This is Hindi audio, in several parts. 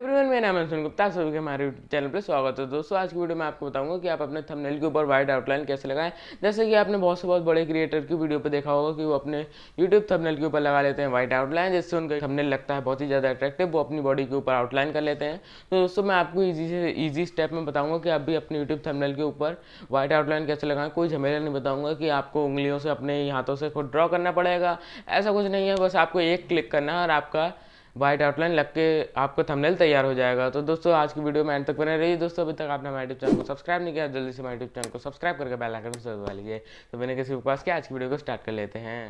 एवरीवन, मेरा नाम है गुप्ता। आप सभी के हमारे यूट्यूब चैनल पर स्वागत है। दोस्तों, आज की वीडियो में आपको बताऊंगा कि आप अपने थंबनेल के ऊपर वाइट आउटलाइन कैसे लगाएं। जैसे कि आपने बहुत से बहुत बड़े क्रिएटर की वीडियो पे देखा होगा कि वो अपने यूट्यूब थंबनेल के ऊपर लगा लेते हैं वाइट आउटलाइन, जिससे उनका थंबनेल लगता है बहुत ही ज़्यादा अट्रैक्टिव। वो अपनी बॉडी के ऊपर आउटलाइन कर लेते हैं। तो दोस्तों, मैं आपको ईजी स्टेप में बताऊँगा कि आप भी अपने यूट्यूब थंबनेल के ऊपर वाइट आउटलाइन कैसे लगाएं। कोई झमेला नहीं बताऊँगा कि आपको उंगलियों से अपने हाथों से खुद ड्रॉ करना पड़ेगा, ऐसा कुछ नहीं है। बस आपको एक क्लिक करना है और आपका वाइट आउटलाइन लग के आपका थंबनेल तैयार हो जाएगा। तो दोस्तों, आज की वीडियो में एंड तक बने रहिए। दोस्तों, अभी तक आपने हमारे यूट्यूब चैनल को सब्सक्राइब नहीं किया, जल्दी से हमारे यूट्यूब चैनल को सब्सक्राइब करके बेल आइकन से दबा लीजिए। तो मैंने किसी पास किया, आज की वीडियो को स्टार्ट कर लेते हैं।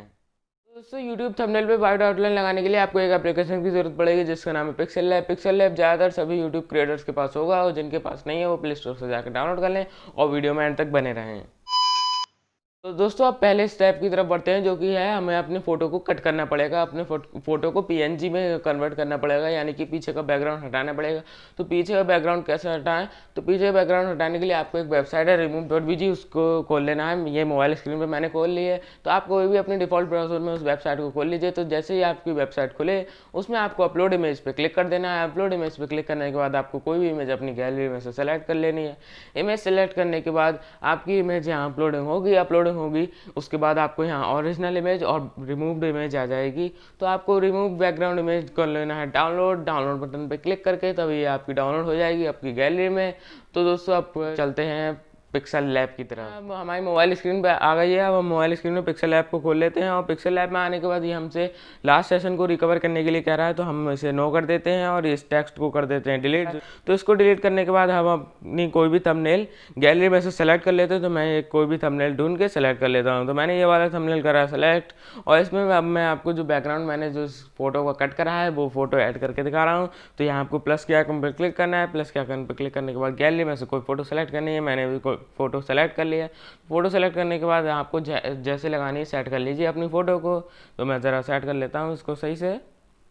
दोस्तों, यूट्यूब थंबनेल पे वाइट आउटलाइन लगाने के लिए आपको एक एप्लीकेशन की जरूरत पड़ेगी, जिसका नाम है पिक्सल लैब। पिक्सल लैब ज़्यादातर सभी यूट्यूब क्रिएटर्स के पास होगा, और जिनके पास नहीं है वो प्ले स्टोर से जाकर डाउनलोड कर लें और वीडियो में एंड तक बने रहें। तो दोस्तों, अब पहले स्टेप की तरफ बढ़ते हैं, जो कि है हमें अपनी फ़ोटो को कट करना पड़ेगा। अपने फ़ोटो को पीएनजी में कन्वर्ट करना पड़ेगा, यानी कि पीछे का बैकग्राउंड हटाना पड़ेगा। तो पीछे का बैकग्राउंड कैसे हटाएं? तो पीछे का बैकग्राउंड हटाने के लिए आपको एक वेबसाइट है remove.bg, उसको खोल लेना है। ये मोबाइल स्क्रीन पर मैंने खोल ली है। तो आप कोई भी अपने डिफ़ॉल्ट ब्राउजर में उस वेबसाइट को खोल लीजिए। तो जैसे ही आपकी वेबसाइट खुले, उसमें आपको अपलोड इमेज पर क्लिक कर देना है। अपलोड इमेज पर क्लिक करने के बाद आपको कोई भी इमेज अपनी गैलरी में से सेलेक्ट कर लेनी है। इमेज सेलेक्ट करने के बाद आपकी इमेज यहाँ अपलोडिंग होगी। उसके बाद आपको यहाँ ओरिजिनल इमेज और रिमूव्ड इमेज आ जाएगी। तो आपको रिमूव बैकग्राउंड इमेज कर लेना है डाउनलोड बटन पे क्लिक करके, तभी आपकी डाउनलोड हो जाएगी आपकी गैलरी में। तो दोस्तों, अब चलते हैं पिक्सल लैब की तरह। अब हमारी मोबाइल स्क्रीन पे आ गई है। अब हम मोबाइल स्क्रीन में पिक्सल लैब को खोल लेते हैं, और पिक्सल लैब में आने के बाद ये हमसे लास्ट सेशन को रिकवर करने के लिए कह रहा है। तो हम इसे नो कर देते हैं और इस टेक्स्ट को कर देते हैं डिलीट। तो इसको डिलीट करने के बाद हम अपनी कोई भी थंबनेल गैलरी में से सेलेक्ट कर लेते हैं। तो मैं कोई भी थंबनेल ढूंढ के सेलेक्ट कर लेता हूँ। तो मैंने ये वाला थंबनेल करा सेलेक्ट, और इसमें अब मैं आपको जो बैकग्राउंड मैंने जो फोटो का कट करा है वो फोटो ऐड करके दिखा रहा हूँ। तो यहाँ आपको प्लस के आइकन पर क्लिक करना है। प्लस के आइकन पर क्लिक करने के बाद गैलरी में से कोई फोटो सेलेक्ट करनी है। मैंने भी कोई फोटो सेलेक्ट कर लिया। फोटो सेलेक्ट करने के बाद आपको जैसे लगानी है सेट कर लीजिए अपनी फ़ोटो को। तो मैं ज़रा सेट कर लेता हूँ इसको सही से।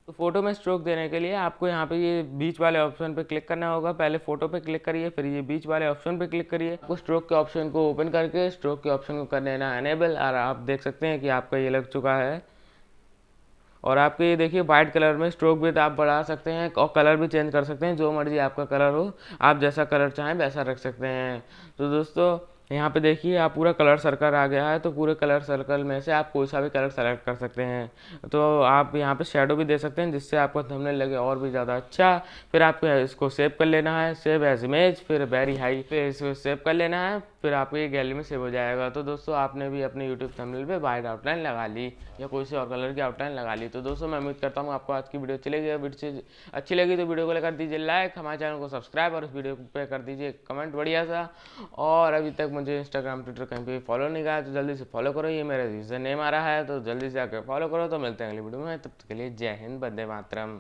तो फोटो में स्ट्रोक देने के लिए आपको यहाँ पे ये बीच वाले ऑप्शन पे क्लिक करना होगा। पहले फोटो पे क्लिक करिए, फिर ये बीच वाले ऑप्शन पे क्लिक करिए। आपको स्ट्रोक के ऑप्शन को ओपन करके स्ट्रोक के ऑप्शन को कर लेना एनेबल, और आप देख सकते हैं कि आपका ये लग चुका है। और आपके ये देखिए वाइट कलर में स्ट्रोक विड्थ आप बढ़ा सकते हैं और कलर भी चेंज कर सकते हैं, जो मर्जी आपका कलर हो। आप जैसा कलर चाहें वैसा रख सकते हैं। तो दोस्तों, यहाँ पे देखिए आप पूरा कलर सर्कल आ गया है। तो पूरे कलर सर्कल में से आप कोई सा भी कलर सेलेक्ट कर सकते हैं। तो आप यहाँ पे शेडो भी दे सकते हैं, जिससे आपका थंबनेल लगे और भी ज़्यादा अच्छा। फिर आपको इसको सेव कर लेना है, सेव एज इमेज, फिर वेरी हाई, फिर इसको सेव कर लेना है। फिर आपको ये गैलरी में सेव हो जाएगा। तो दोस्तों, आपने भी अपने यूट्यूब थंबनेल पे वाइट आउटलाइन लगा ली, या कोई सी और कलर की आउटलाइन लगा ली। तो दोस्तों, मैं उम्मीद करता हूँ आपको आज की वीडियो अच्छी लगी। वीडियो अच्छी लगी तो वीडियो को कर दीजिए लाइक, हमारे चैनल को सब्सक्राइब, और इस वीडियो पे कर दीजिए कमेंट बढ़िया सा। और अभी तक मुझे इंस्टाग्राम ट्विटर कहीं पे फॉलो नहीं किया तो जल्दी से फॉलो करो। ये मेरा यूजर नेम आ रहा है, तो जल्दी से आकर फॉलो करो। तो मिलते हैं अगली वीडियो में, तब तक के लिए जय हिंद, वंदे मातरम।